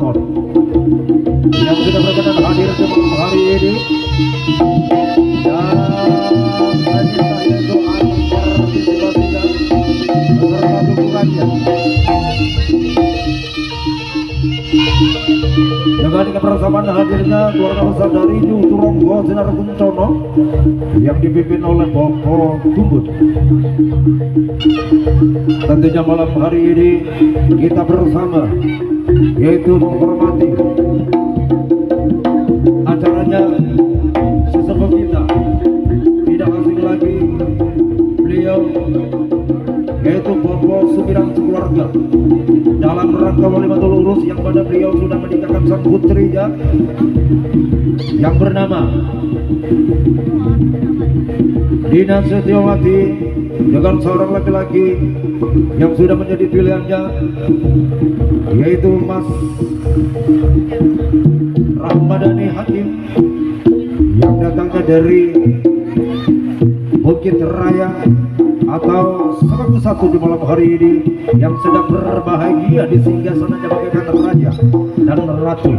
Keraton yang sudah berkenan hadir di malam hari ini. Dan hanya saya doa berpartisipasinya beserta dukungannya dengan kebersamaan hadirnya keluarga besar dari New Turonggo Sinar Kuncono yang dipimpin oleh Boko Tumbut. Tentunya malam hari ini kita bersama yaitu menghormati acaranya sesepuh kita, tidak asing lagi beliau yaitu Bobo Sumirang sekeluarga dalam rangka Walimatul Urus yang pada beliau sudah menikahkan sang putrinya yang bernama Dina Setiawati dengan seorang laki-laki yang sudah menjadi pilihannya yaitu Mas Rahmadani Hakim yang datangnya dari Bukit Raya atau salah satu di malam hari ini yang sedang berbahagia di singgasananya bagaikan raja dan ratu.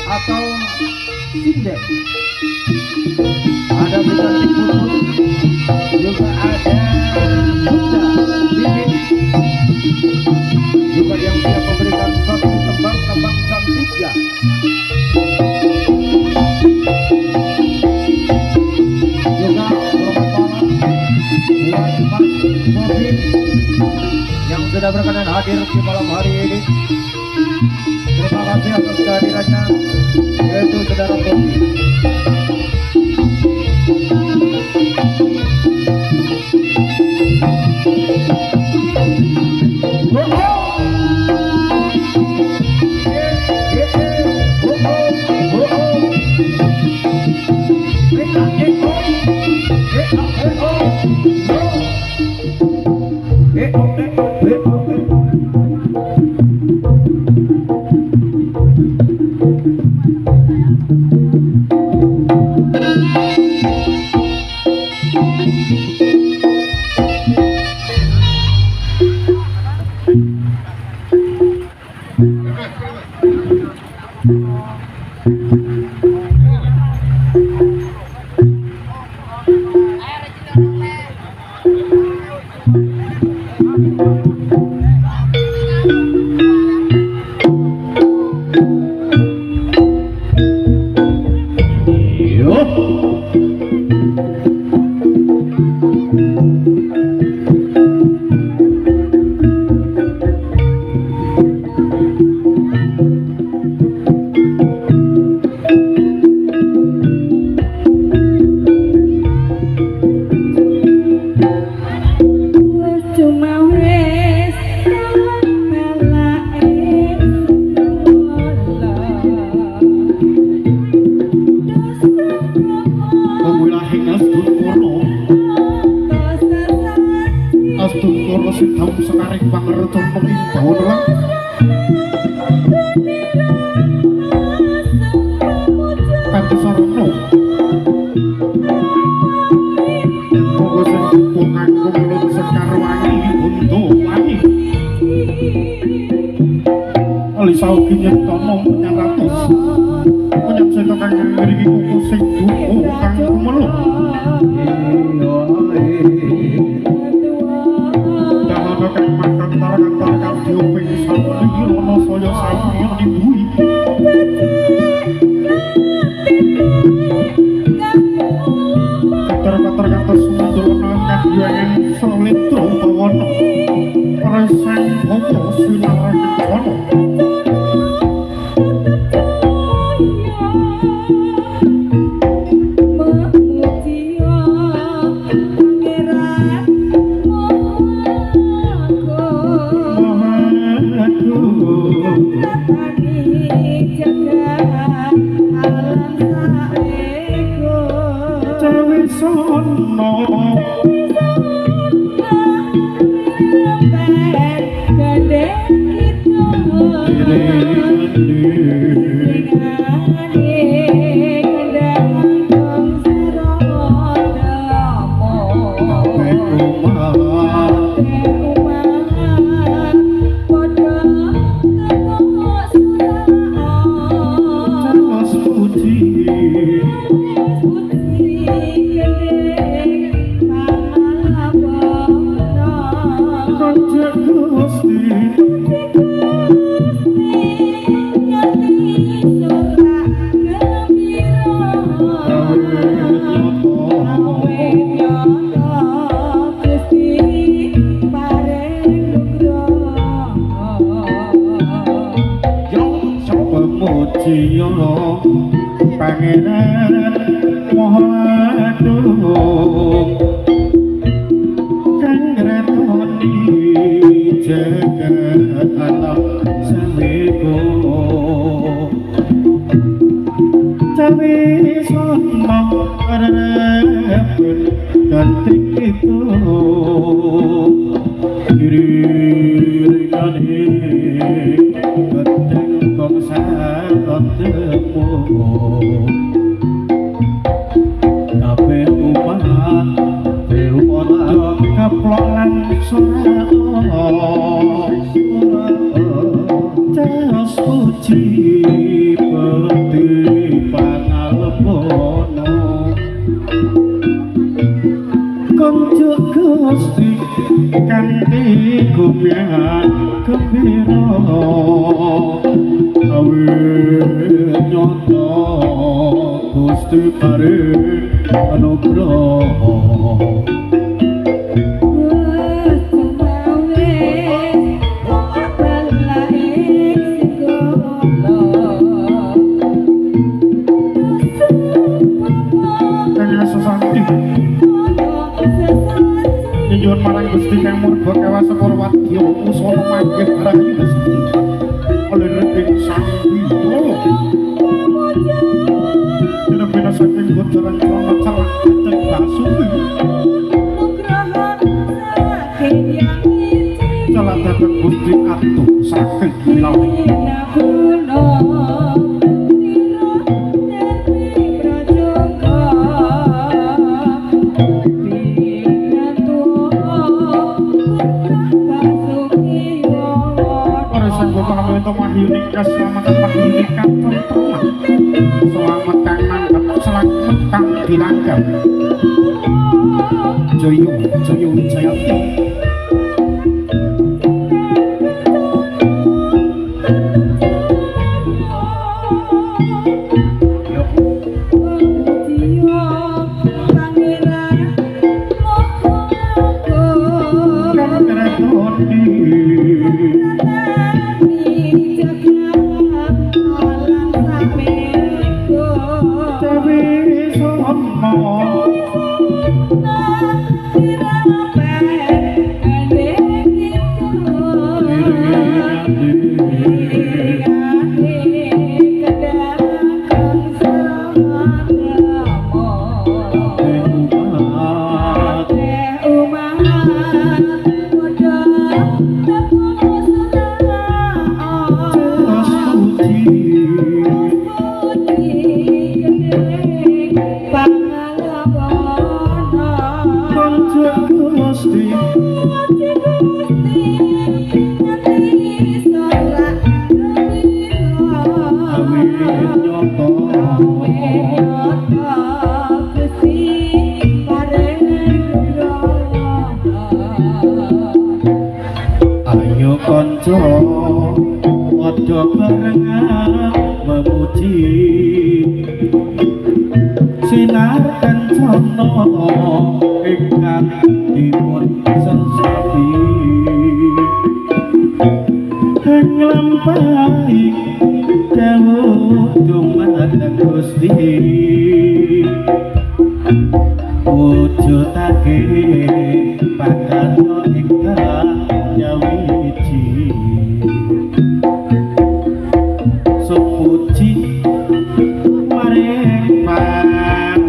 Atau Sindek, ada Bidang Putut, juga ada Bunda Bibit, juga yang siap memberikan satu tembang-tembang cantiknya. Juga selamat malam buat Mas Bobi yang sudah berkenan hadir di malam hari ini. Terima kasih atas kehadirannya yaitu saudara Bobi. Aku sono pangeran Mohadung kang ngreponi jagat alam sameko cawe sono arepun kanthi itu iringane keteng bangsa ketemu kabeh umat berupaya kaplolan Jas puji peti panalebono konjuk Gusti kanthi gumyan kepira awe nyoto Gusti paring anugraha nyuwun marang Gusti kang murba kawasa Purwadya usana manggih rahayu Gusti oleh reking Sang Hyang dina saking gojaran krana celak cek basuki celak dateng Gusti atuh saking ilahi Mahyuni keselamatan Mahyuni kang tenteman selamat kang mantep selamat kang dilanggap Joyo Joyo Wijayati kanca padha barengan memuji sinar kencana ingkang dipun sesapi ing lampahi dawuh dumateng Gusti wujudake pangkana ingkang nyawiji supuji maring pangeran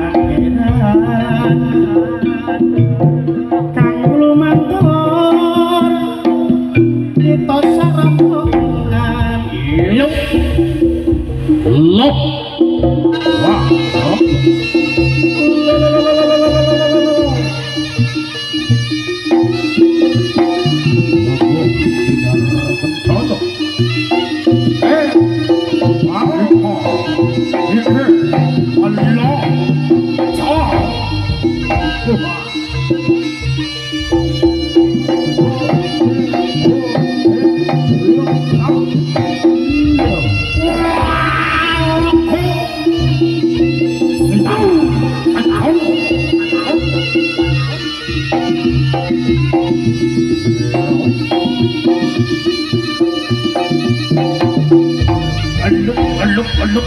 Aluk.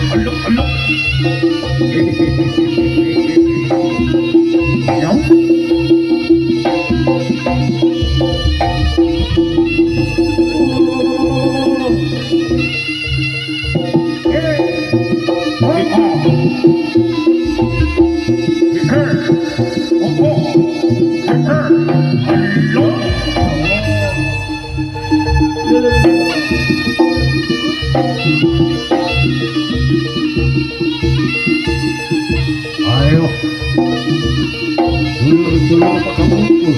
Ya. Ayo, dulur-dulur Pak Kamuku.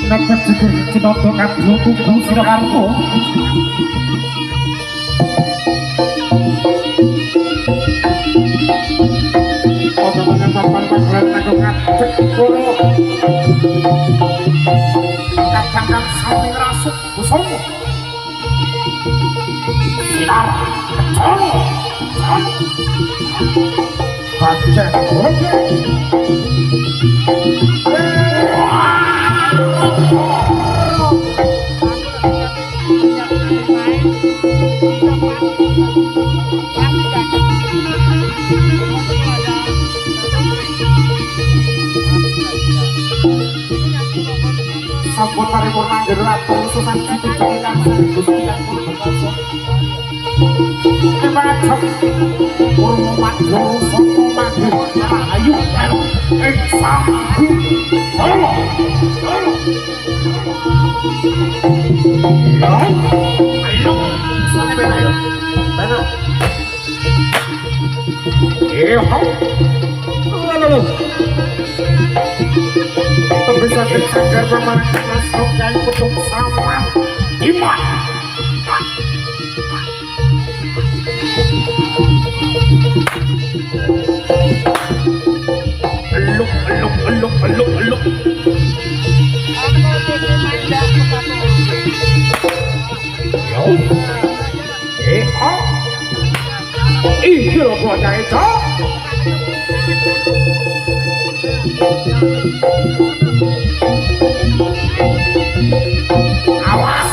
Dapat juga cenoto kablo kuku sirakarto. Omongan papan papan aku ngacek kulo. Kadang samping rasuk busung. Sinar kecono. Baca oke. Sampun paripurna geraton susan situ cekikan Gusti Yang Berkuasa. Emacok kurma madyo soto magir ayu ing sambu. Halo. Ayo. Sane ben ayo. Benar. Halo. Bisa dicagar paman masuk dan kutuk sama iman. Eluk. Ini loh bocah itu. Awas.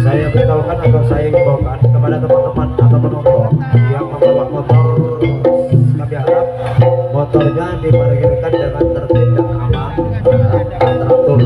Saya beritahukan atau saya himbaukan kepada teman-teman atau penonton yang membawa motor, kami harap motornya diparkirkan dengan tertib dan aman, teratur.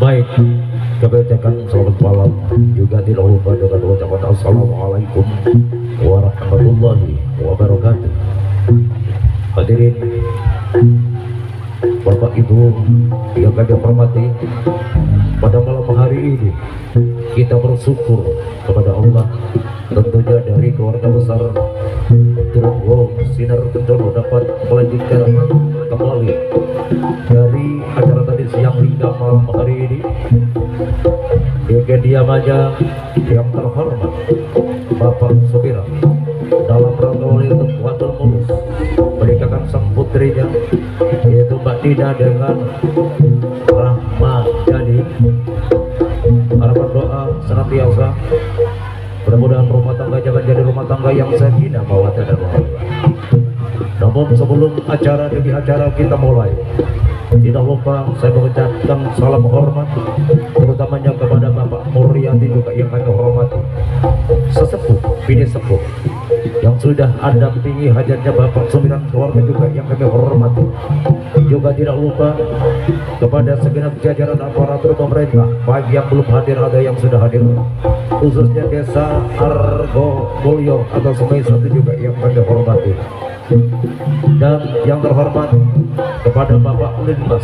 Baik, kami ucapkan selamat malam juga tidak lupa dengan ucapan assalamualaikum warahmatullahi wabarakatuh. Hadirin Bapak Ibu yang kami hormati, pada malam hari ini kita bersyukur kepada Allah, tentunya dari keluarga besar Tronggo Sinar Kencono dapat melanjutkan kembali dari acara tadi siang hingga malam hari ini. Diam aja yang terhormat Bapak Sumirah dalam rangka untuk Wadul Mulus menikahkan sang putrinya yaitu Mbak Dina dengan Rahma Jadi. Harapan doa senantiasa mudah-mudahan rumah tangga jangan jadi rumah tangga yang sakinah mawaddah dan warahmah. Namun sebelum acara demi acara kita mulai, tidak lupa saya mengucapkan salam hormat terutamanya kepada Bapak Muryadi juga yang kami hormati, sesepuh bini sepuh yang sudah mendampingi hajatnya Bapak Sumiran keluarga juga yang kami hormati. Juga tidak lupa kepada segenap jajaran aparatur pemerintah, baik yang belum hadir ada yang sudah hadir, khususnya Desa Argo Mulyo atau Semai Satu juga yang kami hormati. Dan yang terhormat kepada Bapak Linmas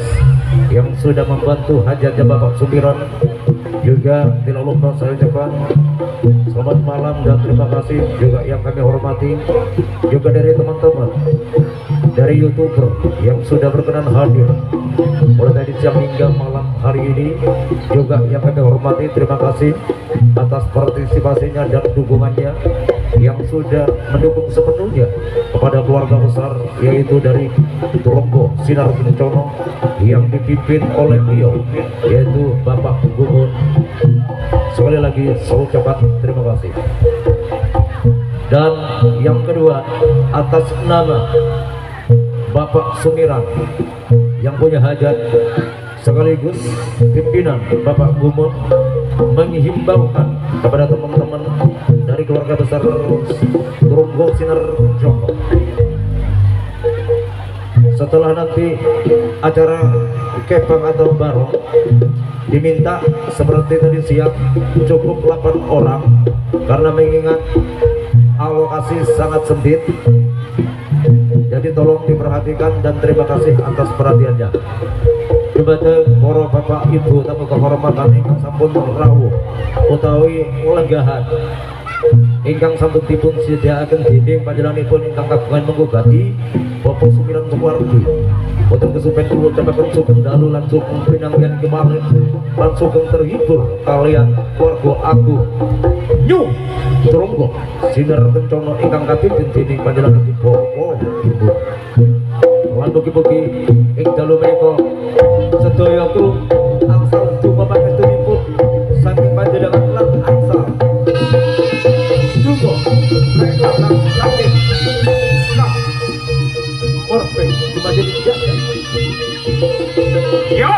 yang sudah membantu hajatnya Bapak Sumiran, juga tidak lupa saya ucapkan selamat malam dan terima kasih juga yang kami hormati. Juga dari teman-teman dari YouTuber yang sudah berkenan hadir mulai tadi siang hingga malam hari ini, juga yang kami hormati, terima kasih atas partisipasinya dan dukungannya yang sudah mendukung sepenuhnya kepada keluarga besar yaitu dari Tronggo Sinar Kencono yang dipimpin oleh beliau yaitu Bapak Gumun. Sekali lagi saya ucapkan terima kasih. Dan yang kedua, atas nama Bapak Sumiran yang punya hajat sekaligus pimpinan Bapak Gumun menghimbaukan kepada teman-teman dari keluarga besar Tronggo Sinar Kencono, setelah nanti acara kepang atau barong diminta seperti tadi siang cukup 8 orang karena mengingat alokasi masih sangat sempit. Jadi tolong diperhatikan dan terima kasih atas perhatiannya. Dumateng para bapak ibu tamu kehormatan ingkang sampun rawuh utawi lenggahan ingkang sampun dipun sediakaken dening panjenenganipun ingkang kagungan menggugati Bapak Sumiran Sumardi boten kesupen kula ucapaken sugeng dalu lan sugeng pinanggihan kemarin lan sugeng terhibur kalian warga agung Nyu Tronggo sinar kencana ingkang kapimpin dening panjenenganipun Bapak Ibu lan mugi-mugi ing dalu menika sedaya kru angsal dupa pangestunipun saking panjenengan lan angsal juga mereka lan sakit nah orpe cuma jadi jaga yo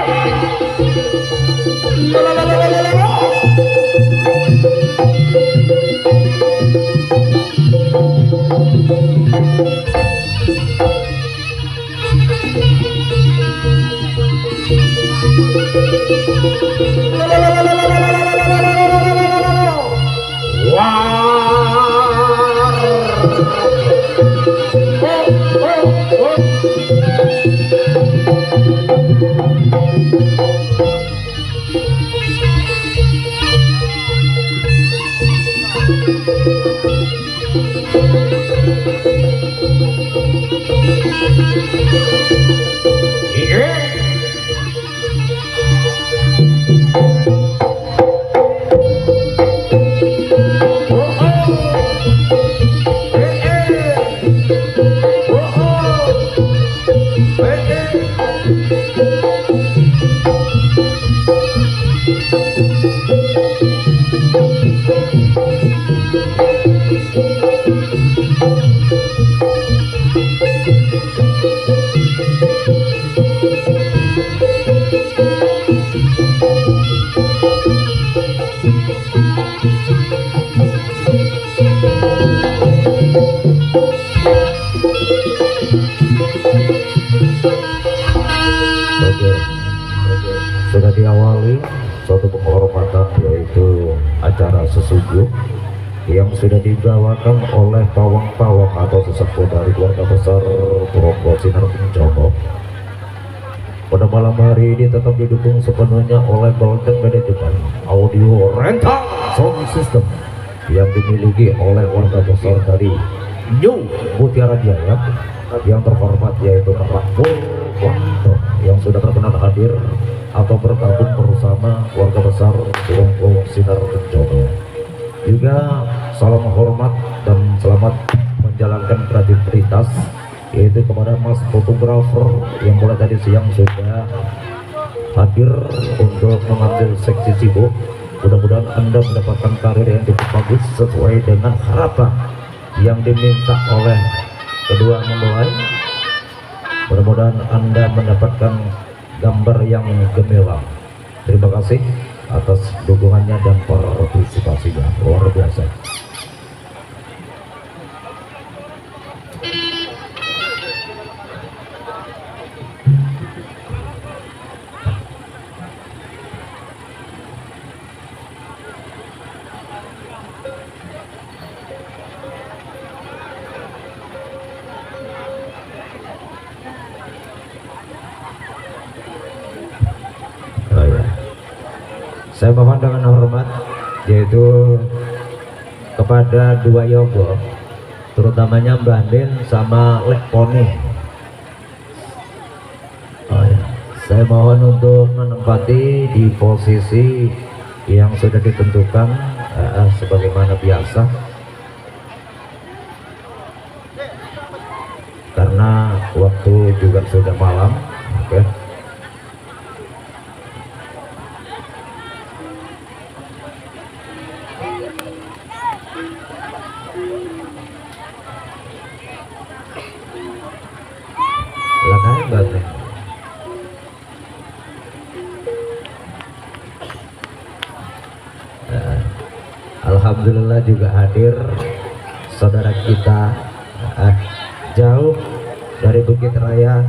sudah diawali suatu penghormatan yaitu acara sesubuh yang sudah dibawakan oleh pawang-pawang atau sesepuh dari keluarga besar Tronggo Sinar Kencana. Pada malam hari ini tetap didukung sepenuhnya oleh Golden Manajemen Audio Rental Sound System yang dimiliki oleh keluarga besar dari New Mutiara Jaya yang terhormat yaitu Pak Purwanto yang sudah berkenan hadir atau bergabung bersama keluarga besar Tronggo Sinar Kencana. Juga salam hormat dan selamat menjalankan kreativitas yaitu kepada Mas fotografer yang mulai tadi siang sudah hadir untuk mengambil seksi sibuk. Mudah-mudahan Anda mendapatkan karir yang cukup bagus sesuai dengan harapan yang diminta oleh kedua mempelai. Mudah-mudahan Anda mendapatkan gambar yang gemilang. Terima kasih atas dukungannya dan partisipasinya, luar biasa. Saya mohon dengan hormat yaitu kepada dua yogo, terutamanya Mbah Din sama Lek Poni. Saya mohon untuk menempati di posisi yang sudah ditentukan sebagaimana biasa, karena waktu juga sudah malam. Oke. Alhamdulillah juga hadir saudara kita jauh dari Bukit Raya,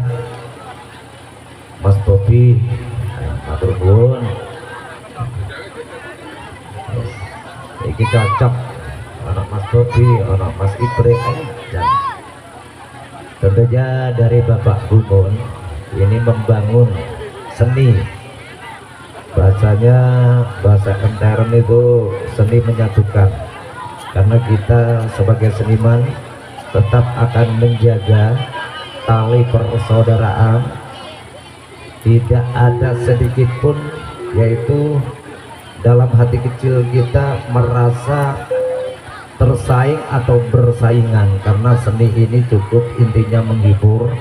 Mas Bobi, matur nuwun. Iki cocok anak Mas Bobi, ono Mas Ibrahim, dan tentunya dari Bapak Bumun ini membangun seni. Bahasanya bahasa intern itu seni menyatukan, karena kita sebagai seniman tetap akan menjaga tali persaudaraan. Tidak ada sedikit pun yaitu dalam hati kecil kita merasa tersaing atau bersaingan, karena seni ini cukup intinya menghibur.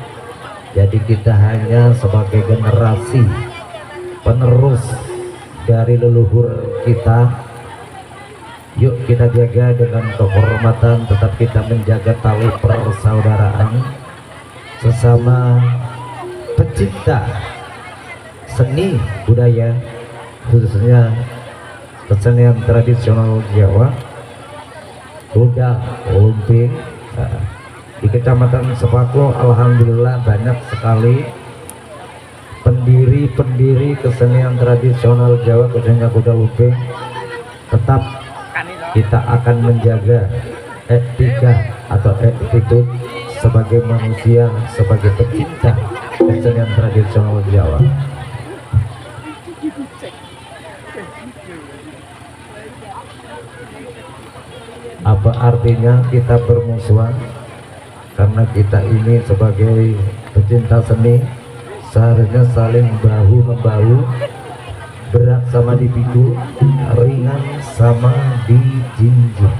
Jadi kita hanya sebagai generasi penerus dari leluhur kita. Yuk kita jaga dengan kehormatan, tetap kita menjaga tali persaudaraan sesama pecinta seni budaya, khususnya kesenian tradisional Jawa. Udah Lumping di Kecamatan Sepako, alhamdulillah banyak sekali pendiri kesenian tradisional Jawa, khususnya kuda lumping. Tetap kita akan menjaga etika atau attitude sebagai manusia, sebagai pecinta kesenian tradisional Jawa. Apa artinya kita bermusuhan? Karena kita ini sebagai pecinta seni seharusnya saling bahu membahu, berat sama dipikul, ringan sama dijinjing.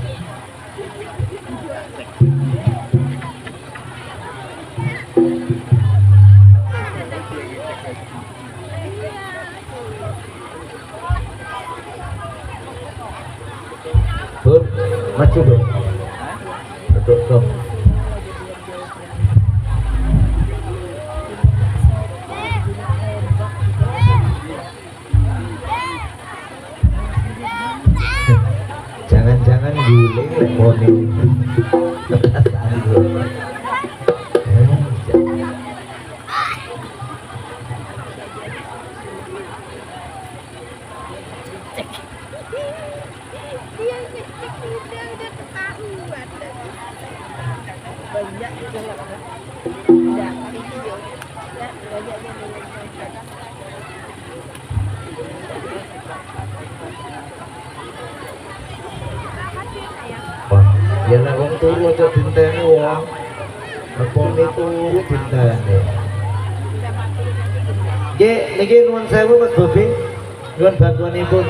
Bur, maju bur, duduk dong. Jangan-jangan guling leponi. Wah, ya lah wong turu aja dinteni wong. Leponi turu dinteni. Nggih, niki nuwun sewu Mas Bobi. Nuwun bantuanipun.